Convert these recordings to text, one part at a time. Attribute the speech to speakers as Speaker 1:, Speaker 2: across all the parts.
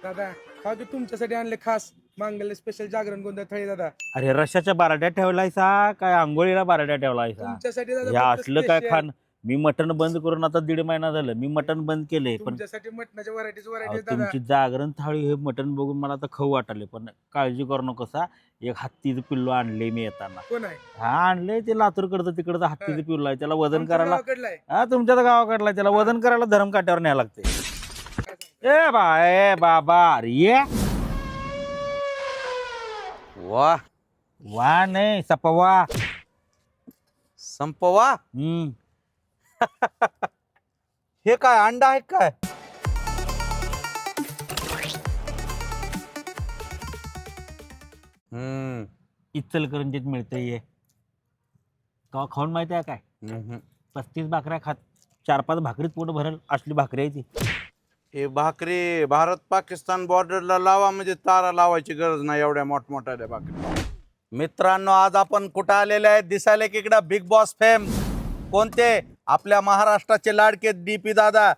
Speaker 1: दादा हा की तुमच्यासाठी आणले खास मांगल्य स्पेशल जागरण गोंधळ थाळी दादा.
Speaker 2: अरे रश्याच्या बारड्या ठेवलायसा काय आंघोळीला बारड्या ठेवलायसा?
Speaker 1: तुमच्यासाठी
Speaker 2: हे
Speaker 1: दादा फक्त
Speaker 2: असलं काय
Speaker 1: special.
Speaker 2: खान? मी मटण बंद करून आता 1.5 महिना झालं. मी मटण बंद केले पण
Speaker 1: तुमच्यासाठी मटणाच्या व्हरायटीज
Speaker 2: अहो,
Speaker 1: व्हरायटीज दादा.
Speaker 2: तुमची जागरण थाळी हे मटण बघून मला आता खाऊ वाटले. पण काळजी करू नकोसा. एक हत्तीचं पिल्लू आणले मी येताना.
Speaker 1: कोण आहे?
Speaker 2: हा आणले ते लातूरकडचं तिकडचं हत्तीचं पिल्लू आहे. त्याला वजन
Speaker 1: आमच्या
Speaker 2: करायला
Speaker 1: गावाकडलं आहे.
Speaker 2: हा तुमच्या तर गावाकडला त्याला वजन करायला धरम काट्यावर न्यायला लागते.
Speaker 1: काय सांगता?
Speaker 2: ए बाबा अरे ये
Speaker 3: वा
Speaker 2: वा नाही सपवा.
Speaker 3: संपवा. हे काय अंडा आहे काय?
Speaker 2: इचलकरंजीत मिळते ये का खाऊन माहिती आहे काय? 35 भाकऱ्या खात 4-5 भाकरीत पोट भरल असली भाकरी आहे ती.
Speaker 3: हे भाकरी भारत पाकिस्तान बॉर्डरला लावा म्हणजे तारा लावायची गरज नाही एवढ्या मोठमोठ्या भाकरी. मित्रांनो आज आपण कुठं आलेले आहेत? दिसायले की इकडं बिग बॉस फेम. कोणते? आपल्या महाराष्ट्राचे लाडके डीपी दादा.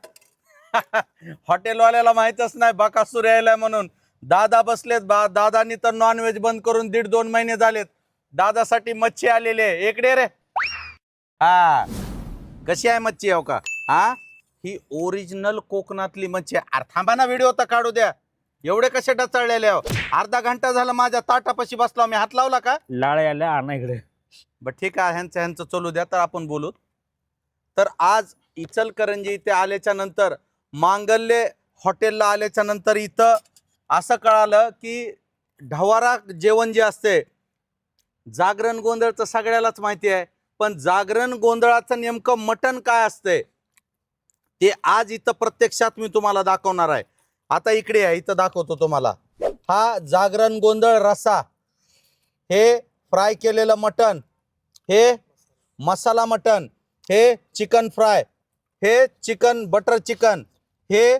Speaker 3: हॉटेलवाल्याला माहितच नाही बकासूर यायला म्हणून. दादा बसलेत दादानी तर नॉनव्हेज बंद करून 1.5-2 महिने झालेत. दादासाठी मच्छी आलेली आहे. इकडे रे. हा कशी आहे मच्छी हो का? हा ही ओरिजिनल कोकणातली मच्छी आहे. अरे थांबा ना व्हिडिओ तर काढू द्या. एवढे कसे डचाळलेले हो? अर्धा घंटा झाला माझ्या ताटापाशी बसला. मी हात लावला का?
Speaker 2: लाळ आल्या आणा इकडे.
Speaker 3: बर ठीक आहे ह्यांचं चलू द्या तर आपण बोलू. तर आज इचलकरंजी इथे आल्याच्या नंतर मांगल्य हॉटेलला आल्याच्या नंतर इथं असं कळालं की ढवारा जेवण जे असते जागरण गोंधळचं सगळ्यालाच माहिती आहे. पण जागरण गोंधळाचं नेमकं मटण काय असते ते आज इथं प्रत्यक्षात मी तुम्हाला दाखवणार आहे. आता इकडे आहे इथं दाखवतो तुम्हाला. हा जागरण गोंधळ रस्सा, हे फ्राय केलेलं मटण, हे मसाला मटण, हे चिकन फ्राय, हे chicken butter chicken, hey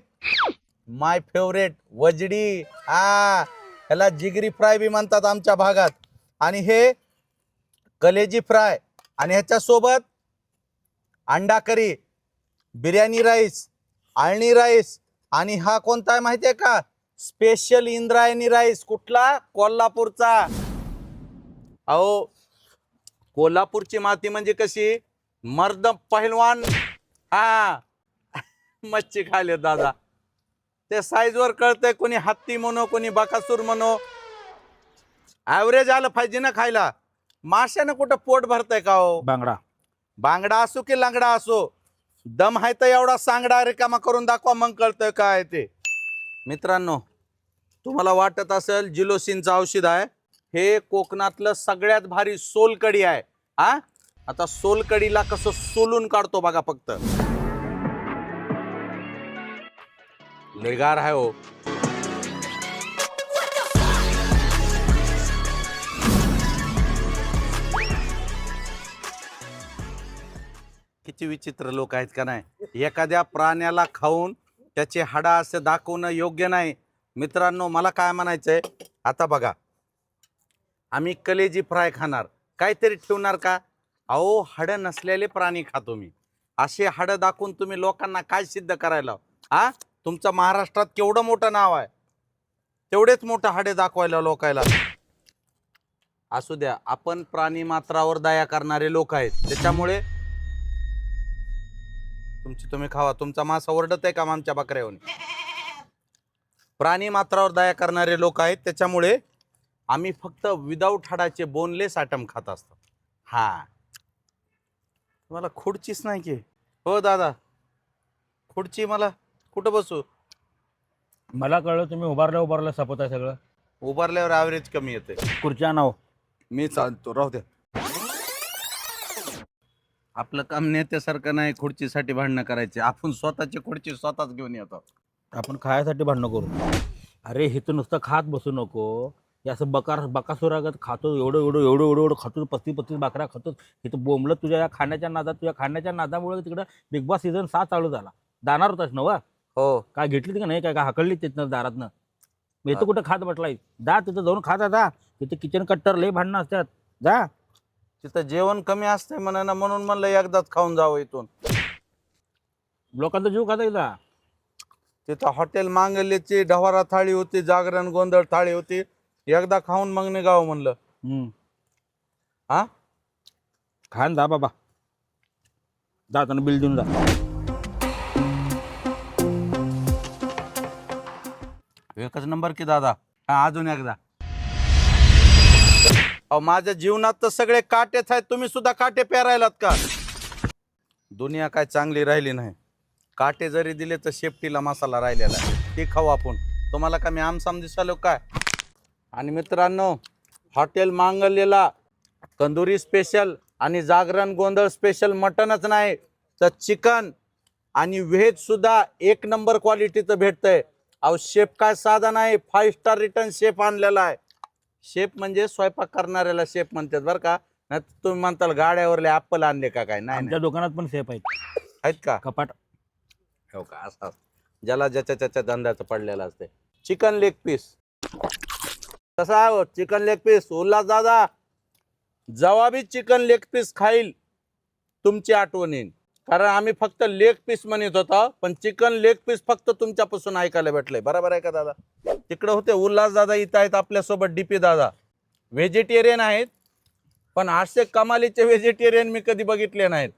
Speaker 3: my favourite वजडी. ह्याला जिगरी फ्राय बी म्हणतात आमच्या भागात. आणि हे कलेजी फ्राय आणि ह्याच्यासोबत अंडा करी, बिर्याणी राईस, आळणी राईस आणि हा कोणता आहे माहिती आहे का? Special Indrayani rice. कुठला? कोल्हापूरचा. अहो कोल्हापूरची माती म्हणजे कशी? मर्द पहिलवान. हा मच्छी खाले दादा. ते साईजवर कळतंय. कोणी हत्ती म्हणो कोणी बकासूर म्हणो. ॲव्हरेज आलं पाहिजे ना खायला. माशानं कुठं पोट भरतंय का हो?
Speaker 2: बांगडा
Speaker 3: बांगडा असो की लंगडा असो, दम आहे तर एवढा सांगडा रिकामा करून दाखवा मग कळतंय काय ते. मित्रांनो तुम्हाला वाटत असेल जिलोसिनचं औषध आहे. हे कोकणातलं सगळ्यात भारी सोलकढी आहे. हा आता सोलकढीला कसं सोलून काढतो बघा फक्त. लेगार आहे हो. किती विचित्र लोक आहेत का नाही. एखाद्या प्राण्याला खाऊन त्याचे हाडा असं दाखवणं योग्य नाही. मित्रांनो मला काय म्हणायचंय, आता बघा आम्ही कलेजी फ्राय खाणार, काहीतरी ठेवणार का? अहो हाडं नसलेले प्राणी खातो मी. असे हाडं दाखवून तुम्ही लोकांना काय सिद्ध करायला? हा तुमचं महाराष्ट्रात केवढं मोठं नाव आहे, तेवढेच मोठं हाडे दाखवायला लोकायला. असू द्या, आपण प्राणी मात्रावर दया करणारे लोक आहेत त्याच्यामुळे तुमची तुम्ही खावा. तुमचा मासा ओरडत आहे का आमच्या बकऱ्याहून? प्राणी मात्रावर दया करणारे लोक आहेत त्याच्यामुळे आम्ही फक्त विदाऊट हाडाचे बोनलेस आयटम खात असतो. हा मला खुर्चीच नाही की हो दादा. खुर्ची मला कुठं बसू?
Speaker 2: मला कळलं तुम्ही उभारल्या सपत आहे सगळं.
Speaker 3: उभारल्यावर ॲव्हरेज कमी येते.
Speaker 2: खुर्च्या नाव
Speaker 3: मी चालतो राहू द्या. आपलं काम नेत्यासारखं नाही खुर्चीसाठी भांडणं करायचे. आपण स्वतःची खुर्ची स्वतःच घेऊन येतो.
Speaker 2: आपण खायसाठी भांडणं करू. अरे हे तर नुसतं खात बसू नको. हे असं बकासुरागत खातो. एवढं खातो. 35 भाकऱ्या खातो. हे तर बोंबलं तुझ्या या खाण्याच्या नादामुळे तिकडं बिग बॉस सीझन 7 चालू झाला. जाणार होतास ना वा?
Speaker 3: हो.
Speaker 2: काय घेतली का नाही? काय हाकलली तिथनं दारातनं? मी तर कुठं खात बसलाय. जा तिथं जाऊन खात जा. तिथे किचन कट्टर लय भांडणं असतात. जा.
Speaker 3: तिथं जेवण कमी असते म्हणा म्हणून म्हणलं एकदाच खाऊन जावं इथून.
Speaker 2: लोकांचा जीव खाता येईल.
Speaker 3: तिथं हॉटेल मांगल्याची ढवारा थाळी होती, जागरण गोंधळ थाळी होती. एकदा खाऊन मग निघावं म्हणलं. हा
Speaker 2: खान जा बाबा, जाताना बिल देऊन जा.
Speaker 3: एकच नंबर की दादा. हा, अजून एकदा. अहो, माझ्या जीवनात तर सगळे काटेच आहेत, तुम्ही सुद्धा काटे पेरायलात का? दुनिया काय चांगली राहिली नाही. काटे जरी दिले तर शेपटीला मसाला राहिलेला आहे, ते खाऊ आपण. तुम्हाला का मी आमसाम दिसालो काय? आणि मित्रांनो, हॉटेल मांगल्यला तंदुरी स्पेशल आणि जागरण गोंधळ स्पेशल मटनच नाही तर चिकन आणि व्हेज सुद्धा एक नंबर क्वालिटीचं भेटतंय. अहो, शेफ काय साधा नाही, 5 स्टार रिटर्न शेफ आणलेला आहे. शेफ म्हणजे स्वयंपाक करणाऱ्याला शेफ म्हणतात बरं का. नाही तुम्ही म्हणताल गाड्यावरले ॲपल आणले का काय? नाही
Speaker 2: आमच्या दुकानात पण सेफ आहेत.
Speaker 3: आहेत का?
Speaker 2: कपाट.
Speaker 3: हो का? असं ज्याला ज्याच्या त्याच्या धंद्याचं पडलेलं असते. चिकन लेग पीस कसा आहे? चिकन लेग पीस उल्हास दादा, जवाबी चिकन लेग पीस खाईल तुमची आठवण येईल. कारण आम्ही फक्त लेग पीस म्हणत होतो, पण चिकन लेग पीस फक्त तुमच्यापासून ऐकायला भेटलंय. बरोबर आहे का दादा? तिकडे होते उल्हास दादा, इथं आहेत आपल्यासोबत डीपी दादा. व्हेजिटेरियन आहेत, पण असे कमालीचे व्हेजिटेरियन मी कधी बघितले नाहीत.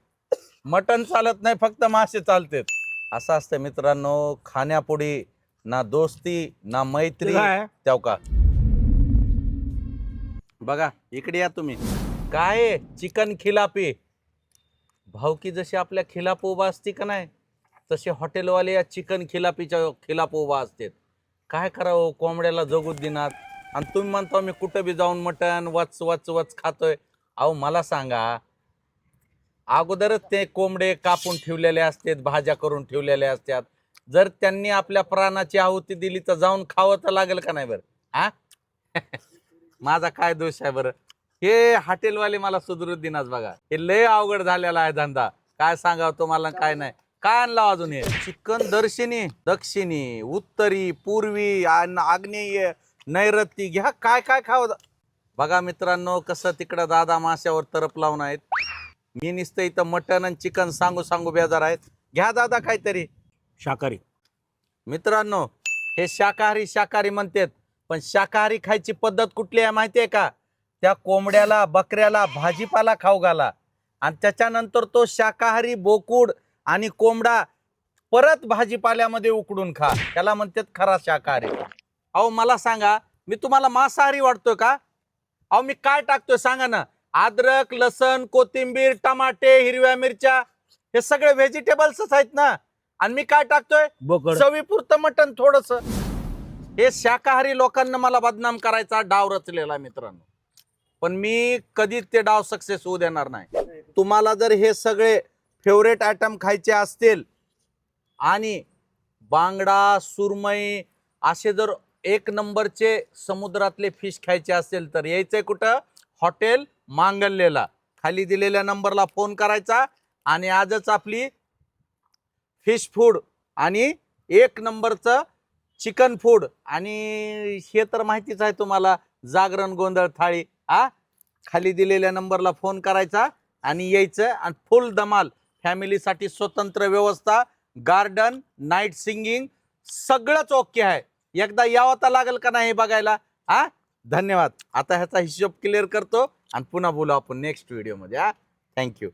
Speaker 3: मटन चालत नाही, फक्त मासे चालतात. असं असतं मित्रांनो, खाण्यापुढे ना दोस्ती ना मैत्री. त्याव का बघा, इकडे या तुम्ही. काय चिकन खिलापी भावकी जशी आपल्या खिलाप उभा असते का नाही, तसे हॉटेलवाले या चिकन खिलापीच्या खिलाप उभा असतात. काय करावं, कोंबड्याला जगू दिनात. आणि तुम्ही म्हणता मी कुठं बी जाऊन मटण वच वच वच खातोय. अहो, मला सांगा, अगोदरच ते कोंबडे कापून ठेवलेले असतात, भाज्या करून ठेवलेल्या असतात. जर त्यांनी आपल्या प्राणाची आहुती दिली तर जाऊन खावं तर लागेल का नाही बरं? हा माझा काय दोष आहे बरं? हे हॉटेलवाले मला सुधरू दिनाच बघा. हे लय अवघड झालेला आहे धंदा. काय सांगावं तुम्हाला, काय नाही. काय आणलं अजून? हे चिकन दर्शिनी, दक्षिणी, उत्तरी, पूर्वी, आग्नेय, नैऋत्य, घ्या काय काय खावं. बघा मित्रांनो, कसं तिकडं दादा माश्यावर तरफ लावून आहेत. मी नुसतं इथं मटन आणि चिकन सांगू सांगू बेजार आहेत. घ्या दादा काहीतरी.
Speaker 2: शाकाहारी.
Speaker 3: मित्रांनो, हे शाकाहारी शाकाहारी म्हणतात, पण शाकाहारी खायची पद्धत कुठली आहे माहिती आहे का? त्या कोंबड्याला बकऱ्याला भाजीपाला खाऊ घाला आणि त्याच्यानंतर तो शाकाहारी बोकुड आणि कोंबडा परत भाजीपाल्यामध्ये उकडून खा. त्याला म्हणतात खरा शाकाहारी. अहो, मला सांगा, मी तुम्हाला मांसाहारी वाटतोय का? अहो, मी काय टाकतोय सांगा ना. अद्रक, लसण, कोथिंबीर, टमाटे, हिरव्या मिरच्या, हे सगळे व्हेजिटेबल्सच आहेत ना. आणि मी काय टाकतोय?
Speaker 2: बोकड.
Speaker 3: चवीपुरतं मटण थोडस. हे शाकाहारी लोकांना मला बदनाम करायचा डाव रचलेला मित्रांनो, पण मी कधीच ते डाव सक्सेस होऊ देणार नाही. तुम्हाला जर हे सगळे फेवरेट आयटम खायचे असतील आणि बांगडा, सुरमई असे जर एक नंबरचे समुद्रातले फिश खायचे असेल तर यायचंय कुठं? हॉटेल मांगल्यला. खाली दिलेल्या नंबरला फोन करायचा आणि आजच आपली फिश फूड आणि एक नंबरचं चिकन फूड आणि हे तर माहितीच आहे तुम्हाला, जागरण गोंधळ थाळी. खाली दिलेल्या नंबरला फोन करायचा आणि यायचं. आणि फुल धमाल फॅमिलीसाठी स्वतंत्र व्यवस्था, गार्डन, नाईट सिंगिंग, सगळंच ओके आहे. एकदा यावं तर लागेल का नाही बघायला. धन्यवाद. आता ह्याचा हिशोब क्लिअर करतो आणि पुन्हा बोलू आपण नेक्स्ट व्हिडिओमध्ये. थँक्यू.